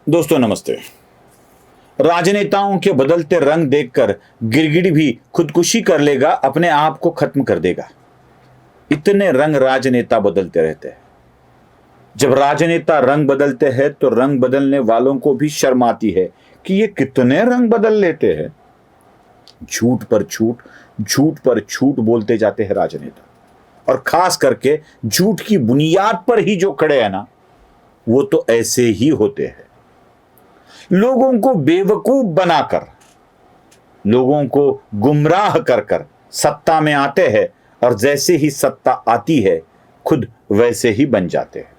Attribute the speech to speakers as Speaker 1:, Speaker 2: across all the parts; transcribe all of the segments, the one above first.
Speaker 1: दोस्तों नमस्ते। राजनेताओं के बदलते रंग देखकर गिरगिट भी खुदकुशी कर लेगा, अपने आप को खत्म कर देगा। इतने रंग राजनेता बदलते रहते हैं। जब राजनेता रंग बदलते हैं तो रंग बदलने वालों को भी शर्म आती है कि ये कितने रंग बदल लेते हैं। झूठ पर झूठ, झूठ पर झूठ बोलते जाते हैं राजनेता, और खास करके झूठ की बुनियाद पर ही जो खड़े हैं ना, वो तो ऐसे ही होते हैं। लोगों को बेवकूफ बनाकर, लोगों को गुमराह कर कर सत्ता में आते हैं, और जैसे ही सत्ता आती है खुद वैसे ही बन जाते हैं।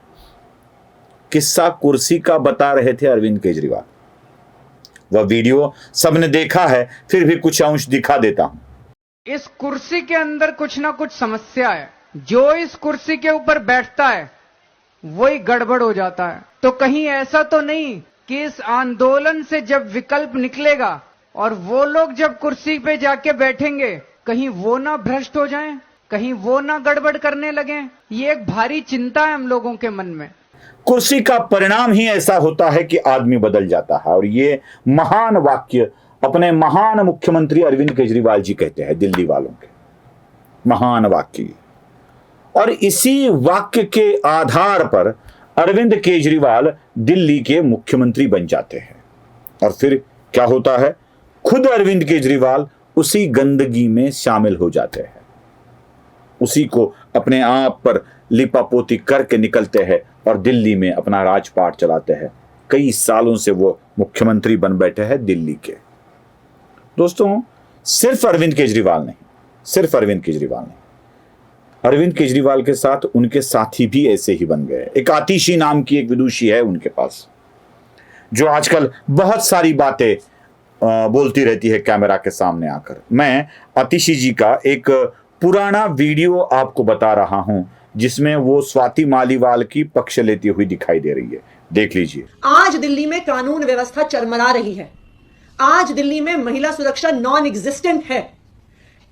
Speaker 1: किस्सा कुर्सी का बता रहे थे अरविंद केजरीवाल। वह वीडियो सबने देखा है, फिर भी कुछ अंश दिखा देता हूं।
Speaker 2: इस कुर्सी के अंदर कुछ ना कुछ समस्या है। जो इस कुर्सी के ऊपर बैठता है वही गड़बड़ हो जाता है। तो कहीं ऐसा तो नहीं कि इस आंदोलन से जब विकल्प निकलेगा और वो लोग जब कुर्सी पे जाके बैठेंगे, कहीं वो ना भ्रष्ट हो जाएं, कहीं वो ना गड़बड़ करने लगे। ये एक भारी चिंता है हम लोगों के मन में।
Speaker 1: कुर्सी का परिणाम ही ऐसा होता है कि आदमी बदल जाता है, और ये महान वाक्य अपने महान मुख्यमंत्री अरविंद केजरीवाल जी कहते हैं, दिल्ली वालों के महान वाक्य। और इसी वाक्य के आधार पर अरविंद केजरीवाल दिल्ली के मुख्यमंत्री बन जाते हैं। और फिर क्या होता है, खुद अरविंद केजरीवाल उसी गंदगी में शामिल हो जाते हैं, उसी को अपने आप पर लिपापोती करके निकलते हैं और दिल्ली में अपना राजपाट चलाते हैं। कई सालों से वो मुख्यमंत्री बन बैठे हैं दिल्ली के। दोस्तों, सिर्फ अरविंद केजरीवाल नहीं, सिर्फ अरविंद केजरीवाल नहीं, अरविंद केजरीवाल के साथ उनके साथी भी ऐसे ही बन गए। एक आतिशी नाम की एक विदुषी है उनके पास, जो आजकल बहुत सारी बातें बोलती रहती है कैमरा के सामने आकर। मैं आतिशी जी का एक पुराना वीडियो आपको बता रहा हूं, जिसमें वो स्वाति मालीवाल की पक्ष लेती हुई दिखाई दे रही है। देख लीजिए।
Speaker 3: आज दिल्ली में कानून व्यवस्था चरमरा रही है। आज दिल्ली में महिला सुरक्षा नॉन एग्जिस्टेंट है।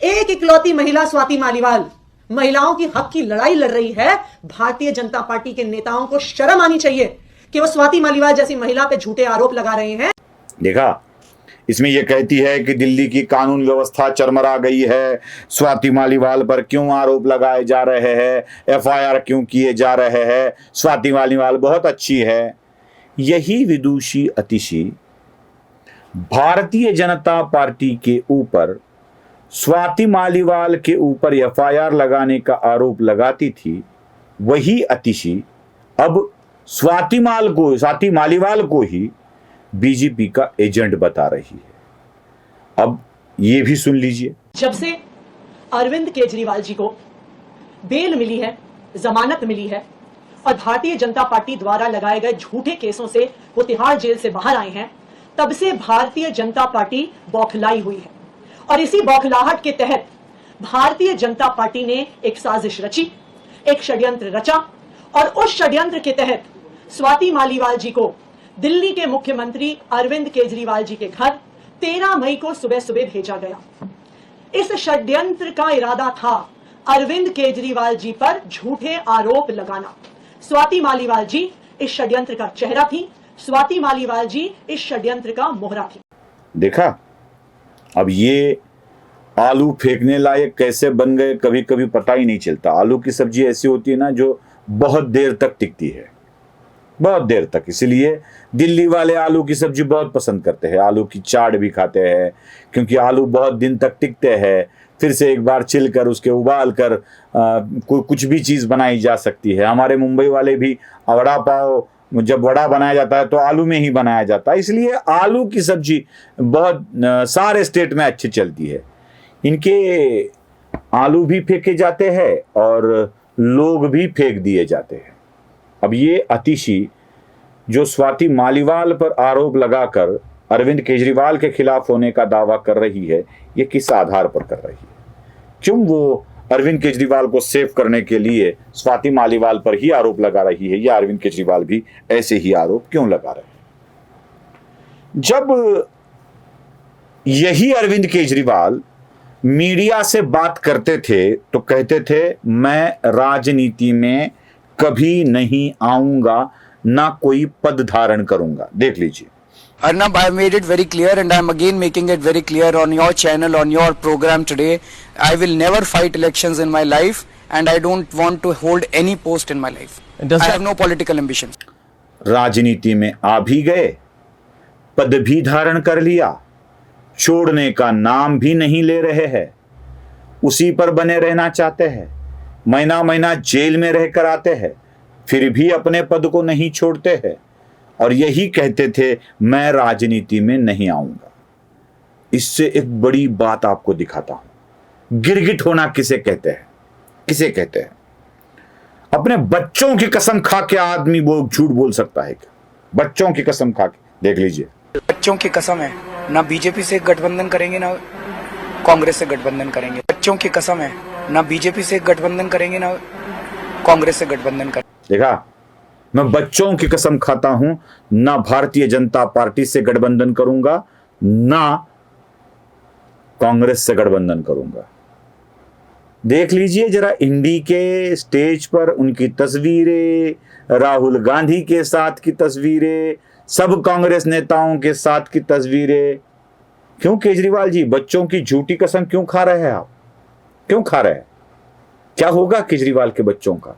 Speaker 3: एक इकलौती महिला स्वाति मालीवाल महिलाओं की हक की लड़ाई लड़ रही है। भारतीय जनता पार्टी के नेताओं को शर्म आनी चाहिए कि वो स्वाति मालीवाल जैसी महिला पे झूठे आरोप लगा रहे हैं।
Speaker 1: देखा, इसमें यह कहती है कि दिल्ली की कानून व्यवस्था चरमरा गई है, स्वाति मालीवाल पर क्यों आरोप लगाए जा रहे हैं, एफआईआर क्यों किए जा रहे हैं, स्वाति मालीवाल बहुत अच्छी है। यही विदुषी अतिशी भारतीय जनता पार्टी के ऊपर स्वाति मालीवाल के ऊपर एफआईआर लगाने का आरोप लगाती थी। वही अतिशी अब स्वाति मालीवाल को ही बीजेपी का एजेंट बता रही है। अब ये भी सुन लीजिए।
Speaker 3: जब से अरविंद केजरीवाल जी को बेल मिली है, जमानत मिली है, और भारतीय जनता पार्टी द्वारा लगाए गए झूठे केसों से वो तिहाड़ जेल से बाहर आए हैं, तब से भारतीय जनता पार्टी बौखलाई हुई है। और इसी बौखलाहट के तहत भारतीय जनता पार्टी ने एक साजिश रची, एक षड्यंत्र रचा, और उस षड्यंत्र के तहत स्वाति मालीवाल जी को दिल्ली के मुख्यमंत्री अरविंद केजरीवाल जी के घर 13 मई को सुबह सुबह भेजा गया। इस षड्यंत्र का इरादा था अरविंद केजरीवाल जी पर झूठे आरोप लगाना। स्वाति मालीवाल जी इस षड्यंत्र का चेहरा थी, स्वाति मालीवाल जी इस षड्यंत्र का मोहरा थी।
Speaker 1: देखा, अब ये आलू फेंकने लायक कैसे बन गए कभी कभी पता ही नहीं चलता। आलू की सब्जी ऐसी होती है ना, जो बहुत देर तक टिकती है, बहुत देर तक। इसलिए दिल्ली वाले आलू की सब्जी बहुत पसंद करते हैं, आलू की चाट भी खाते हैं, क्योंकि आलू बहुत दिन तक टिकते हैं। फिर से एक बार छिल कर उसके उबाल कर कुछ भी चीज़ बनाई जा सकती है। हमारे मुंबई वाले भी वड़ा पाव, जब वड़ा बनाया जाता है तो आलू में ही बनाया जाता है। इसलिए आलू की सब्जी बहुत सारे स्टेट में अच्छी चलती है। इनके आलू भी फेंके जाते हैं और लोग भी फेंक दिए जाते हैं। अब ये अतिशी जो स्वाति मालीवाल पर आरोप लगाकर अरविंद केजरीवाल के खिलाफ होने का दावा कर रही है, ये किस आधार पर कर रही है? क्यों वो अरविंद केजरीवाल को सेव करने के लिए स्वाति मालीवाल पर ही आरोप लगा रही है, या अरविंद केजरीवाल भी ऐसे ही आरोप क्यों लगा रहे हैं? जब यही अरविंद केजरीवाल मीडिया से बात करते थे तो कहते थे, मैं राजनीति में कभी नहीं आऊंगा, ना कोई पद धारण करूंगा। देख लीजिए।
Speaker 4: Arnab, I have made it very clear and I am again making it very clear on your channel, on your program today. I will never fight elections in my life and I don't want to hold any post in my life. I have no political ambitions.
Speaker 1: राजनीति में आ भी गए, पद भी धारण कर लिया, छोड़ने का नाम भी नहीं ले रहे हैं, उसी पर बने रहना चाहते हैं, महीना महीना जेल में रहकर आते हैं, फिर भी अपने पद को नहीं छोड़ते हैं और यही कहते थे मैं राजनीति में नहीं आऊंगा। इससे एक बड़ी बात आपको दिखाता हूं, गिरगिट होना किसे कहते हैं? किसे कहते हैं? अपने बच्चों की कसम खा के आदमी वो झूठ बोल सकता है क्या? बच्चों की कसम खा के देख लीजिए।
Speaker 4: बच्चों की कसम है, ना बीजेपी से गठबंधन करेंगे ना कांग्रेस से गठबंधन करेंगे। बच्चों की कसम है, ना बीजेपी से गठबंधन करेंगे ना कांग्रेस से गठबंधन करेंगे।
Speaker 1: देखा, मैं बच्चों की कसम खाता हूं, ना भारतीय जनता पार्टी से गठबंधन करूंगा ना कांग्रेस से गठबंधन करूंगा। देख लीजिए जरा इंडी के स्टेज पर उनकी तस्वीरें, राहुल गांधी के साथ की तस्वीरें, सब कांग्रेस नेताओं के साथ की तस्वीरें। क्यों केजरीवाल जी बच्चों की झूठी कसम क्यों खा रहे हैं आप? क्यों खा रहे हैं? क्या होगा केजरीवाल के बच्चों का?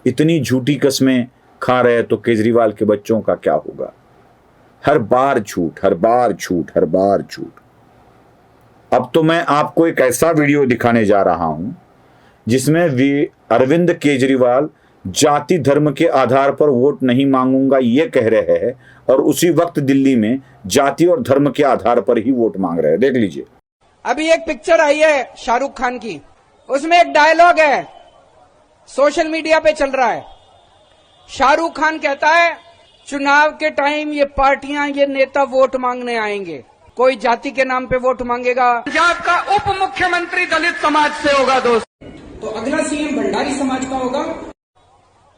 Speaker 1: इतनी झूठी कस्में खा रहे हैं तो केजरीवाल के बच्चों का क्या होगा? हर बार झूठ, हर बार झूठ, हर बार झूठ। अब तो मैं आपको एक ऐसा वीडियो दिखाने जा रहा हूं जिसमें अरविंद केजरीवाल जाति धर्म के आधार पर वोट नहीं मांगूंगा ये कह रहे हैं और उसी वक्त दिल्ली में जाति और धर्म के आधार पर ही वोट मांग रहे हैं। देख लीजिए।
Speaker 2: अभी एक पिक्चर आई है शाहरुख खान की, उसमें एक डायलॉग है, सोशल मीडिया पे चल रहा है। शाहरुख खान कहता है चुनाव के टाइम ये पार्टियां, ये नेता वोट मांगने आएंगे, कोई जाति के नाम पे वोट मांगेगा, पंजाब का उप मुख्यमंत्री दलित समाज से होगा दोस्त, तो अगला सीएम भंडारी समाज का होगा,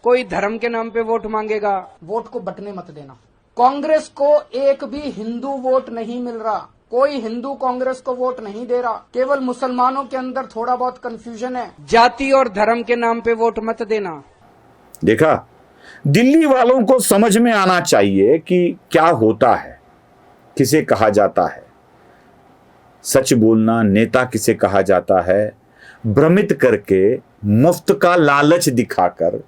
Speaker 2: कोई धर्म के नाम पे वोट मांगेगा। वोट को बंटने मत देना। कांग्रेस को एक भी हिंदू वोट नहीं मिल रहा, कोई हिंदू कांग्रेस को वोट नहीं दे रहा, केवल मुसलमानों के अंदर थोड़ा बहुत कंफ्यूजन है। जाति और धर्म के नाम पे वोट मत देना।
Speaker 1: देखा, दिल्ली वालों को समझ में आना चाहिए कि क्या होता है, किसे कहा जाता है सच बोलना, नेता किसे कहा जाता है। भ्रमित करके, मुफ्त का लालच दिखाकर,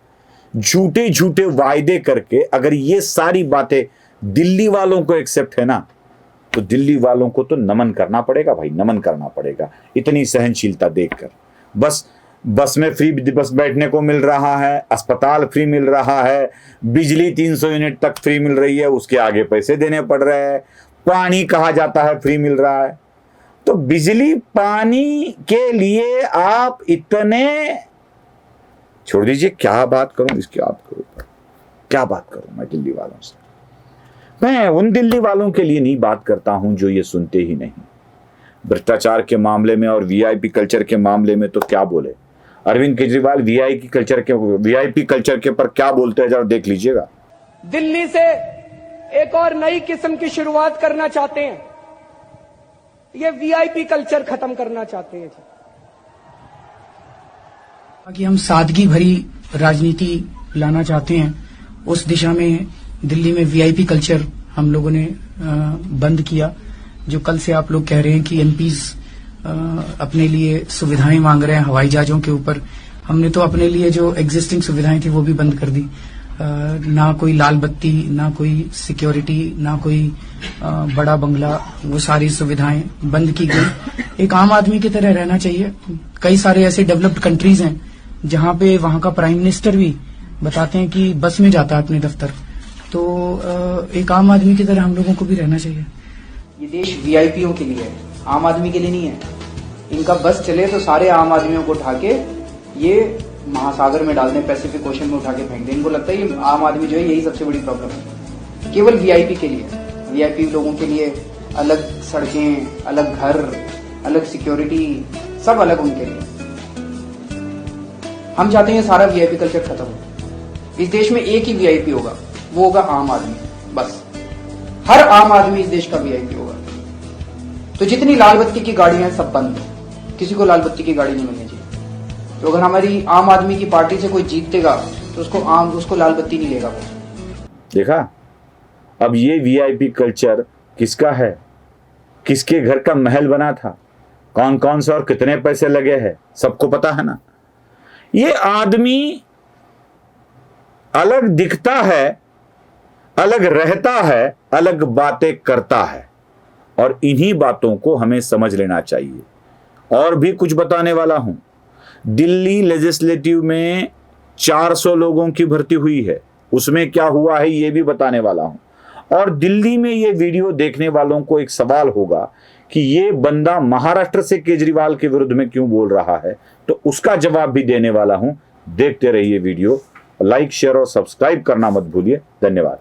Speaker 1: झूठे झूठे वायदे करके अगर ये सारी बातें दिल्ली वालों को एक्सेप्ट है ना, तो दिल्ली वालों को तो नमन करना पड़ेगा भाई, नमन करना पड़ेगा इतनी सहनशीलता देखकर। बस में फ्री बस बैठने को मिल रहा है, अस्पताल फ्री मिल रहा है, बिजली 300 यूनिट तक फ्री मिल रही है, उसके आगे पैसे देने पड़ रहे हैं, पानी कहा जाता है फ्री मिल रहा है। तो बिजली पानी के लिए आप इतने, छोड़ दीजिए क्या बात करूं इसके आपके ऊपर, क्या बात करूं मैं दिल्ली वालों से। मैं उन दिल्ली वालों के लिए नहीं बात करता हूं जो ये सुनते ही नहीं। भ्रष्टाचार के मामले में और वीआईपी कल्चर के मामले में तो क्या बोले अरविंद केजरीवाल, वीआईपी कल्चर के पर क्या बोलते हैं जरा देख लीजिएगा।
Speaker 2: दिल्ली से एक और नई किस्म की शुरुआत करना चाहते हैं, ये वीआईपी कल्चर खत्म करना चाहते हैं
Speaker 5: कि हम सादगी भरी राजनीति लाना चाहते हैं। उस दिशा में दिल्ली में वीआईपी कल्चर हम लोगों ने बंद किया। जो कल से आप लोग कह रहे हैं कि एमपीज अपने लिए सुविधाएं मांग रहे हैं हवाई जहाजों के ऊपर, हमने तो अपने लिए जो एग्जिस्टिंग सुविधाएं थी वो भी बंद कर दी। ना कोई लाल बत्ती, ना कोई सिक्योरिटी, ना कोई बड़ा बंगला, वो सारी सुविधाएं बंद की गई। एक आम आदमी की तरह रहना चाहिए। कई सारे ऐसे डेवलप्ड कंट्रीज हैं जहां पे वहां का प्राइम मिनिस्टर भी बताते हैं कि बस में जाता है अपने दफ्तर। तो एक आम आदमी की तरह हम लोगों को भी रहना चाहिए।
Speaker 6: ये देश वीआईपीओ के लिए है, आम आदमी के लिए नहीं है। इनका बस चले तो सारे आम आदमियों को उठा के ये महासागर में डाल दें, पैसिफिक ओशन में उठा के फेंक दें। इनको लगता है ये आम आदमी जो है यही सबसे बड़ी प्रॉब्लम है। केवल वीआईपी के लिए, वीआईपी लोगों के लिए अलग सड़कें, अलग घर, अलग सिक्योरिटी, सब अलग उनके लिए। हम चाहते हैं सारा वीआईपी कल्चर खत्म हो। इस देश में एक ही वीआईपी होगा, वो होगा आम आदमी। बस हर आम आदमी इस देश का वीआईपी होगा। तो जितनी लाल बत्ती की गाड़ियां हैं सब बंद, किसी को लाल बत्ती की गाड़ी नहीं मिलनी चाहिए। तो अगर हमारी आम आदमी की पार्टी से कोई जीतेगा तो उसको लाल बत्ती नहीं लेगा वो।
Speaker 1: देखा, अब ये वीआईपी कल्चर किसका है, किसके घर का महल बना था, कौन कौन से और कितने पैसे लगे हैं, सबको पता है ना। ये आदमी अलग दिखता है, अलग रहता है, अलग बातें करता है, और इन्हीं बातों को हमें समझ लेना चाहिए। और भी कुछ बताने वाला हूं। दिल्ली लेजिस्लेटिव में 400 लोगों की भर्ती हुई है, उसमें क्या हुआ है ये भी बताने वाला हूं। और दिल्ली में ये वीडियो देखने वालों को एक सवाल होगा कि ये बंदा महाराष्ट्र से केजरीवाल के विरुद्ध में क्यों बोल रहा है, तो उसका जवाब भी देने वाला हूं। देखते रहिए वीडियो, लाइक शेयर और सब्सक्राइब करना मत भूलिए। धन्यवाद।